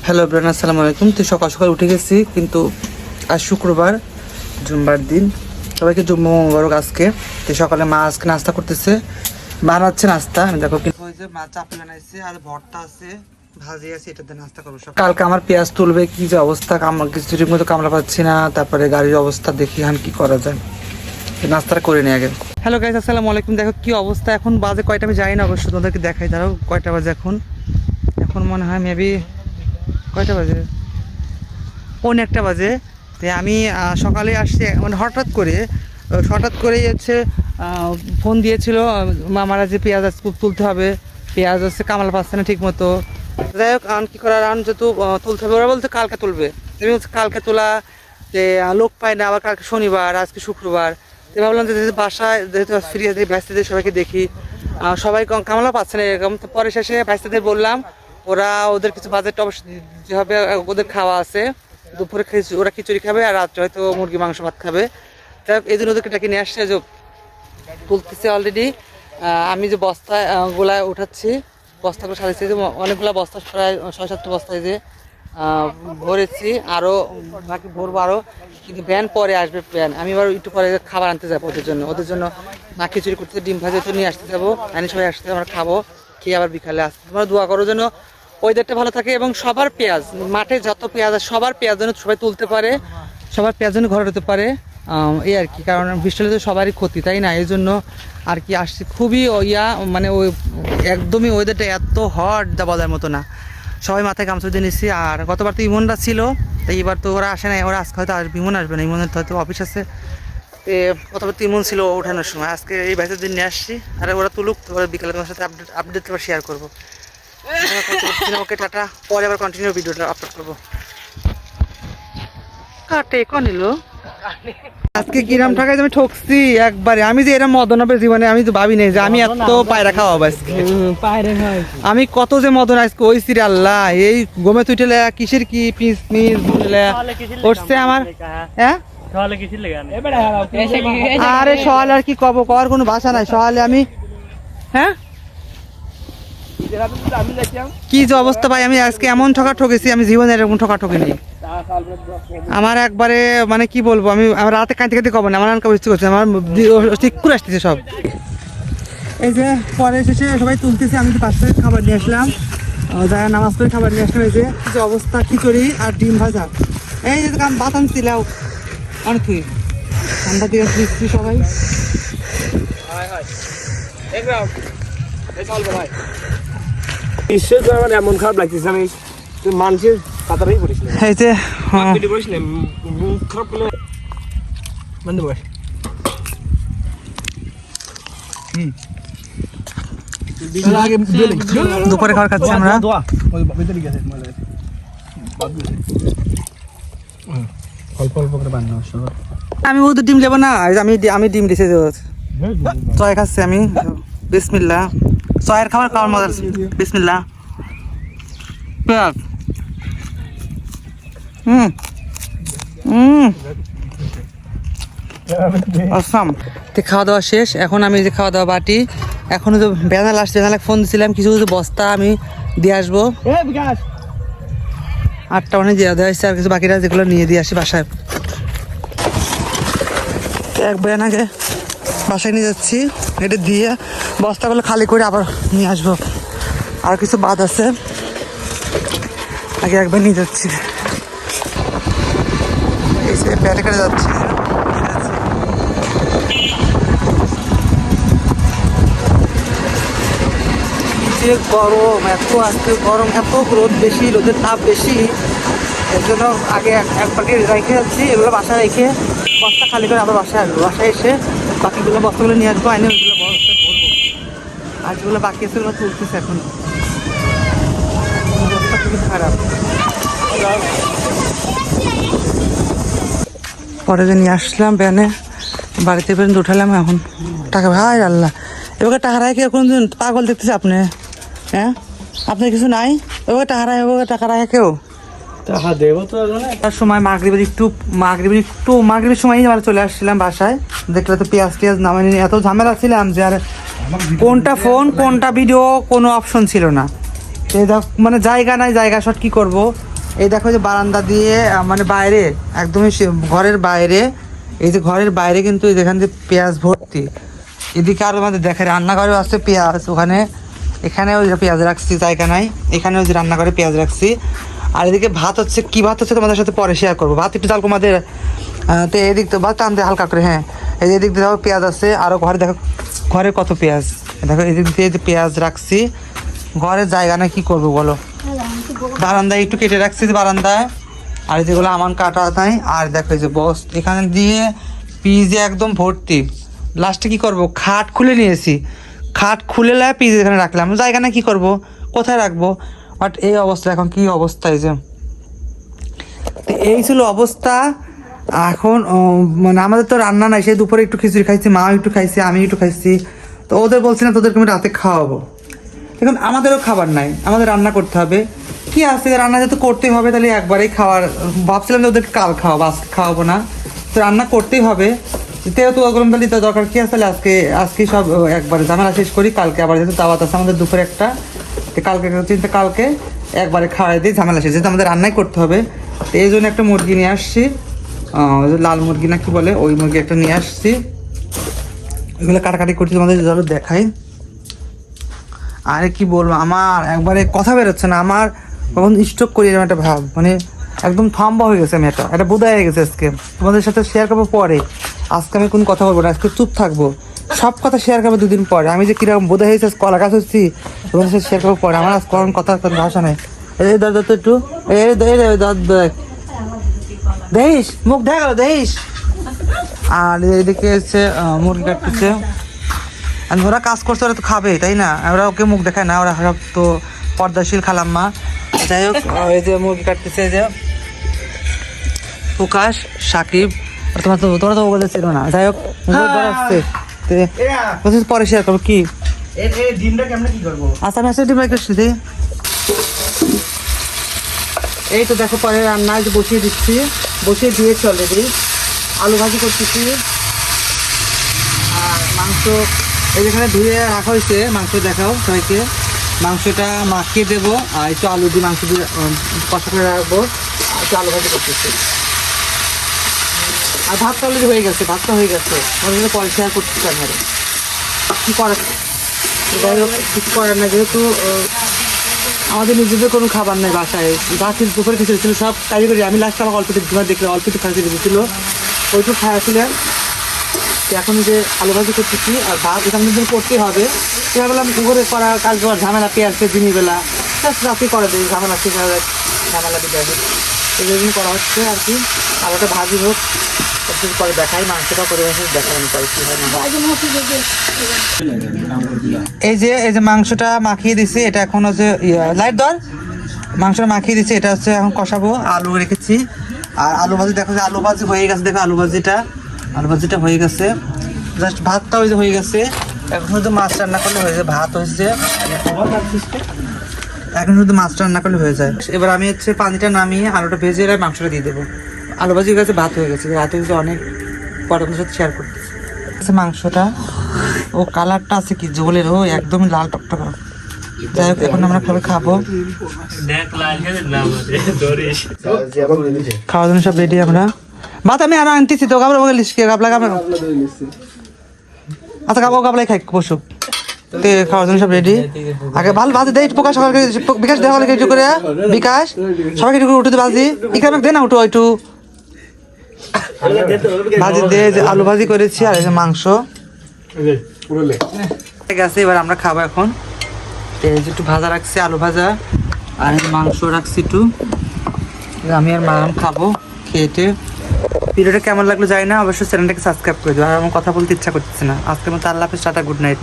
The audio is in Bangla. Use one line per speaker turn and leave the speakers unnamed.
হ্যালো ব্রান, আসসালামু আলাইকুম। তো সকাল সকাল উঠে গেছি, কিন্তু আজ শুক্রবার, জুম্মার দিন। সবাইকে জুম্মা মোবারক। আজকে তো সকালে মা আজকে নাস্তা করতেছে, বানাচ্ছে নাস্তা। আমি দেখো হয়েছে, মা চাপড়ি বানাইছে আর ভর্তা আছে, ভাজি আছে, এটাতে নাস্তা করবো। কালকে আমার পেঁয়াজ তুলবে, কি যে অবস্থা, কিছু ঠিক মতো কামলা পাচ্ছি না। তারপরে গাড়ির অবস্থা দেখি এখন কি করা যায়, নাস্তাটা করে নিই আগে। হ্যালো গাইস, আসসালামু আলাইকুম। দেখো কি অবস্থা, এখন বাজে কয়টা আমি যাই না, অবশ্য তোমাদেরকে দেখাই। দাঁড়াও, কয়টা বাজে এখন মনে হয় মেবি কয়টা বাজে, 1:45 বাজে। তো আমি সকালে আসছি, মানে হঠাৎ করে হচ্ছে ফোন দিয়েছিল মামারা যে পেঁয়াজ তুলতে হবে, পেঁয়াজ হচ্ছে কামাল পাচ্ছে না ঠিক মতো। যাই হোক, কী করার, যেহেতু তুলতে হবে, ওরা বলতে কালকে তুলবে। আমি হচ্ছে কালকে তোলা, যে লোক পায় না, আবার কালকে শনিবার, আজকে শুক্রবার। তো ভাবলাম যে বাসায় যেহেতু ফ্রি আছে, ভাইস্তাদের সবাইকে দেখি, সবাই কামালা পাচ্ছে না এরকম। তো পরে শেষে ভাইস্তাদের বললাম, ওদের কিছু বাজেট অবশ্যই দিতে হবে, ওদের খাওয়া আছে, দুপুরে ওরা খিচুড়ি খাবে আর রাত্রে হয়তো মুরগি মাংস ভাত খাবে। যাই হোক, এই জন্য ওদেরকে ডেকে নিয়ে আসছে, যে তুলতেছে অলরেডি। আমি যে বস্তা গুলা উঠাচ্ছি, বস্তাগুলো সাজাচ্ছি, যে অনেকগুলো বস্তা, প্রায় 6-7টা বস্তায় যে ভরেছি, আরও বাকি ভরবো আরও, কিন্তু ভ্যান পরে আসবে। ভ্যান আমি এবার একটু পরে খাবার আনতে যাবো ওদের জন্য মা খিচুড়ি করতে, ডিম ভাজা তো নিয়ে আসতে যাবো, আমি সবাই আসতে, আমরা খাবো, খেয়ে আবার বিকালে আসতে। তোমরা দোয়া করো যেন ওয়েদারটা ভালো থাকে এবং সবার পেঁয়াজ, মাঠে যত পেঁয়াজ আছে সবার পেঁয়াজ যেন সবাই তুলতে পারে, সবার পেঁয়াজ যেন ঘরে হতে পারে, এই আর কি। কারণ বৃষ্টি হলে তো সবারই ক্ষতি, তাই না? এই জন্য আর কি আসছি। খুবই মানে ওই একদমই ওয়েদারটা এত হট, যা বলার মতো না। সবাই মাথায় গামছা দিয়ে নিচ্ছি। আর গতবার তো ইমনরা ছিল, তাই এবার তো ওরা আসে না, ওরা আজকে হয়তো আসবে, ইমন আসবে না, ইমনের হয়তো অফিস আছে। গতবার তো ইমন ছিল ওঠানোর সময়, আজকে এই বাইশের দিন নিয়ে আসছি। আর ওরা তুলুক, তো ওরা বিকালে তোমার সাথে আপডেট শেয়ার করবো। ওকে টাটা, পরে আবার কন্টিনিউ ভিডিওটা আপলোড করবো। কাটে নিল আজকে কিরাম টাকায় আমি ঠকছি একবারে। আমি যে এরম মদন হবে জীবনে আমি তো ভাবি নাই যে আমি এত পায়রা খাওয়াবো আজকে। আমি কত যে মদন আজকে হইছি রে আল্লাহ। এই গমে তুইটেলে কিসের কি পিস মিস উঠছে আমার। হ্যাঁ, আরে সওয়াল আর কি কব, কর কোনো ভাষা নাই। সওয়ালে আমি, হ্যাঁ কি যে অবস্থা ভাই, আমি আজকে এমন ঠকা ঠকেছি, আমি জীবনে এরকম ঠকা ঠকিনি। আমার একবারে মানে কি বলবো, আমার রাতে কাঁদতে কব না, আমার ইচ্ছে করছে, আমার ঠিক করে আসতেছে সব। এই যে পরে শেষে সবাই তুলতেছে, আমি তো পাঁচ থেকে খাবার নিয়ে আসলাম, যারা নামাজ পড়ে খাবার নিয়ে আসলাম। এই যে কিছু অবস্থা, খিচুড়ি আর ডিম ভাজা। এই যে বাতান ছিলাও অনেক ঠান্ডা দিয়ে দিচ্ছি সবাই।
এমন খারাপ লাগতেছে, আমি মানুষের কাতারেই পড়িস না।
এই যে
পড়িস না, খারাপ করলে বন্ধ বস।
দুপুরে খাবার খাচ্ছি আমরা। আমি ও তো ডিম দেবো না, আমি ডিম দিছি, চয় খাচ্ছি আমি। বিসমিল্লাহ, চয়ের খাবার মজা আছে। বিসমিল্লাহ। পেঁয়াজ, আসাম। খাওয়া দাওয়া শেষ, এখন আমি যে খাওয়া দাওয়া বাটি, এখন তো বেনাল আসছে, বেনালে ফোন দিয়েছিলাম কিছু কিছু বস্তা আমি দিয়ে আসবো। 8টা মানে দিয়ে দেওয়া হয়েছে, আর কিছু বাকিরা যেগুলো নিয়ে দিয়ে আসি বাসায়। এক ব্যান আগে বাসায় নিয়ে যাচ্ছি, এটা দিয়ে বস্তাগুলো খালি করে আবার নিয়ে আসবো। আর কিছু বাদ আছে, আগে একবার নিয়ে যাচ্ছি। এই যে প্যাটে কেটে যাচ্ছি, গরম এত, আজকে গরম এত, রোদ বেশি, রোদের তাপ বেশি। এর জন্য আগে একবারকে রেখে যাচ্ছি, এগুলো বাসায় রেখে বস্তা খালি করে আবার বাসায় আসবো। বাসায় এসে বাকিগুলো বস্তাগুলো নিয়ে আসবো, আইনে ওইগুলো বস্তায় ভরবো। আর যেগুলো বাকি আছে ওগুলো তুলতেছে এখন। অবস্থা খুবই খারাপ। পরে যে নিয়ে আসলাম ব্যানে, বাড়িতে পর্যন্ত উঠালাম। এখন টাকা, ভাই আল্লাহ, এবার টাকা রাখে কোন দিন পাগল দেখতেছে আপনি? হ্যাঁ, আপনার কিছু নাই? এবার টাকা রাখে কেউ
টাকা দেবো তো।
তার সময় মাগরিবের সময় চলে আসছিলাম বাসায়, দেখলে তো পেঁয়াজ নামানি, এত ঝামেলা ছিলাম যে আর কোনটা ফোন কোনটা ভিডিও কোনো অপশন ছিল না। মানে জায়গা নাই, জায়গা শট কি করবো, এই দেখো যে বারান্দা দিয়ে মানে বাইরে একদমই ঘরের বাইরে, এই যে ঘরের বাইরে কিন্তু এই যেখান দিয়ে পেঁয়াজ ভর্তি। এদিকে আরো আমাদের দেখে রান্নাঘরেও আছে পেঁয়াজ, ওখানে এখানেও যে পেঁয়াজ রাখছি জায়গা নাই, এখানেও যে রান্নাঘরে পেঁয়াজ রাখছি। আর এদিকে ভাত হচ্ছে, কি ভাত হচ্ছে তোমাদের সাথে পরে শেয়ার করবো। ভাত একটু চাল আমাদের তো এদিক তো ভাত টানতে হালকা করে, হ্যাঁ এই এদিক দিয়ে দেখো পেঁয়াজ আছে। আরও ঘরে দেখো ঘরে কত পেঁয়াজ, দেখো এদিক দিয়ে যে পেঁয়াজ রাখছি। ঘরের জায়গা না কি করবো বলো, বারান্দায় একটু কেটে রাখছি বারান্দায়। আর যেগুলো আমার কাটা নাই। আর দেখো এই যে বস এখানে দিয়ে পিজে একদম ভর্তি। লাস্টে কি করব, খাট খুলে নিয়েছি, খাট খুলে পিজ এখানে রাখলাম, জায়গা না কি করব, কোথায় রাখবো। বাট এই অবস্থা এখন, কি অবস্থা এই যে, তো এই ছিল অবস্থা এখন। মানে আমাদের তো রান্না নাই, সেই দুপুরে একটু খিচুড়ি খাইছি, মা একটু খাইছি, আমি একটু খাইছি। তো ওদের বলছি না তোদেরকে আমি রাতে খাওয়াবো, এখন আমাদেরও খাবার নাই, আমাদের রান্না করতে হবে। কি আছে রান্না যেহেতু করতেই হবে, তাহলে একবারেই খাওয়ার ভাবছিলাম যে ওদেরকে কাল খাওয়াবো, আজকে খাওয়াবো না, তো রান্না করতেই হবে। যেহেতু গরম তাহলে তো দরকার কি আছে, তাহলে আজকে সব একবারে ঝামেলা শেষ করি। কালকে আবার যেহেতু দাওয়াত আছে আমাদের দুপুরে একটা, কালকে চিন্তা কালকে একবারে খাওয়াই দিই, ঝামেলা শেষ, যেহেতু আমাদের রান্নাই করতে হবে। তো এই জন্য একটা মুরগি নিয়ে আসছি, লাল মুরগি না কি বলে, ওই মুরগি একটা নিয়ে আসছি। ওইগুলো কাটাকাটি করছি, তোমাদের ধরো দেখাই। আরে কি বলবো, আমার একবারে কথা বেরোচ্ছে না, আমার কখন স্ট্রোক করি এরকম একটা ভাব, মানে একদম থাম্বা হয়ে গেছে। আমি এটা বোধ হয়ে গেছে আজকে, তোমাদের সাথে শেয়ার করবো পরে। আজকে আমি কোনো কথা বলবো না, আজকে চুপ থাকবো, সব কথা শেয়ার করবো দুদিন পরে। আমি যে কিরকম বোধ হয়েছে কলা গাছ হচ্ছি, তোমাদের সাথে শেয়ার করবো পরে। আমার আজকে কোনো কথা ভাষা নেই। এই দর তো একটু দেখিস, মুখ দেখা গেল দেখিস। আর এদিকে এসে মুরগি কাটতেছে, আর ওরা কাজ করছে, ওরা তো খাবে তাই না, ওরা ওকে মুখ দেখায় না, ওরা সব তো পর্দাশীল খালাম্মা। যাই হোক, এই যে মুরগি কাটতেছে যে প্রকাশ, সাকিব, তোমরা তো ওগুলো ছিল না। যাই হোক আসছে, পরে শেয়ার করবো কি
ডিমটা কেমন কি করবো।
আচ্ছা আমি আসলে ডিম একটু এই তো দেখো পরে রান্না যে বসিয়ে দিচ্ছি, বসিয়ে দিয়েছি অলরেডি। আলু ভাজি করতেছি, আর মাংস এই যেখানে ধুয়ে রাখা হয়েছে। মাংস দেখাও সবাইকে, মাংসটা মাখিয়ে দেবো, আর একটু আলু দিয়ে মাংস দিয়ে কষা করে রাখবো, আর একটু আলু ভাজি করতেছি। আর ভাতটা অলরেডি হয়ে গেছে, ভাতটা হয়ে গেছে, ওদের পরে শেয়ার করতেছি আপনারা। কী করার, যাই হোক কিছু করার না, যেহেতু আমাদের নিজেদের কোনো খাবার নেই বাসায়। গাছের দুপুরে কিছু ছিল সব কাজে করি। আমি লাস্টে আমার অল্প একটু দেখলাম, অল্প একটু খাইতে দিয়েছিল, ওইটু খাইছিলেন। এখন যে আলু ভাজি করতেছি, আর ভাত এখানে যদি করতেই হবে, সেটা বললাম করে করা কাজ করার ঝামেলা, পেঁয়াজকে দিনই বেলা রাতে করে দিই, ঝামেলা ঠিক হবে, ঝামেলা দিতে হবে, এই জন্য করা হচ্ছে আর কি। আলুটা ভাজি হোক, একটু পরে দেখাই, মাংসটা করে দেখাবেন পরে কী হয় না। এই যে মাংসটা মাখিয়ে দিছি, এটা এখন হচ্ছে লাইট দর, মাংসটা মাখিয়ে দিছি, এটা হচ্ছে এখন কষাবো। আলু রেখেছি, আর আলু ভাজি দেখো যে আলু ভাজি হয়ে গেছে, দেখো আলু ভাজিটা হয়ে গেছে, জাস্ট ভাতটা ওই যে হয়ে গেছে। এখন শুধু মাছ রান্না করলে হয়ে যায়, ভাত হয়েছে, এখন শুধু মাছ রান্না করলে হয়ে যায়। এবার আমি হচ্ছে পানিটা নামিয়ে আলুটা ভেজে আর মাংসটা দিয়ে দেবো। আলু ভাজি হয়ে গেছে, ভাত হয়ে গেছে, ভাত হয়ে গেছে অনেক পরে আপনার সাথে শেয়ার করতেছি। মাংসটা ও কালারটা আছে কি জোলের, ও একদম লাল টকটকা। যাই হোক এখন আমরা খাবো, খাওয়ার জন্য সব রেডি আমরা। ভাত আমি আর আনতেছি তো, গাবলা বলে গাবলা আচ্ছা গাবো গাবলাই খাই বসুক, খাওয়ার জন্য সব রেডি। আগে ভালো ভাজি দেয় প্রকাশ, বিকাশ দেওয়া হলে একটু করে, বিকাশ সবাইকে একটু উঠে ভাজি, এখানে দে না উঠো একটু ভাজি দিয়ে আলু ভাজি করেছি, আর এই যে মাংস গেছে। এবার আমরা খাবো এখন। একটু ভাজা রাখছি, আলু ভাজা, আর মাংস রাখছি একটু, আমি আর মাম খাবো খেয়ে। ভিডিওটা কেমন লাগলো জানি না, অবশ্যই চ্যানেলটাকে সাবস্ক্রাইব করে দেবো। আর আমার কথা বলতে ইচ্ছা করতেছে না। আজকের মতো আল্লাহ হাফেজ, টাটা, গুড নাইট।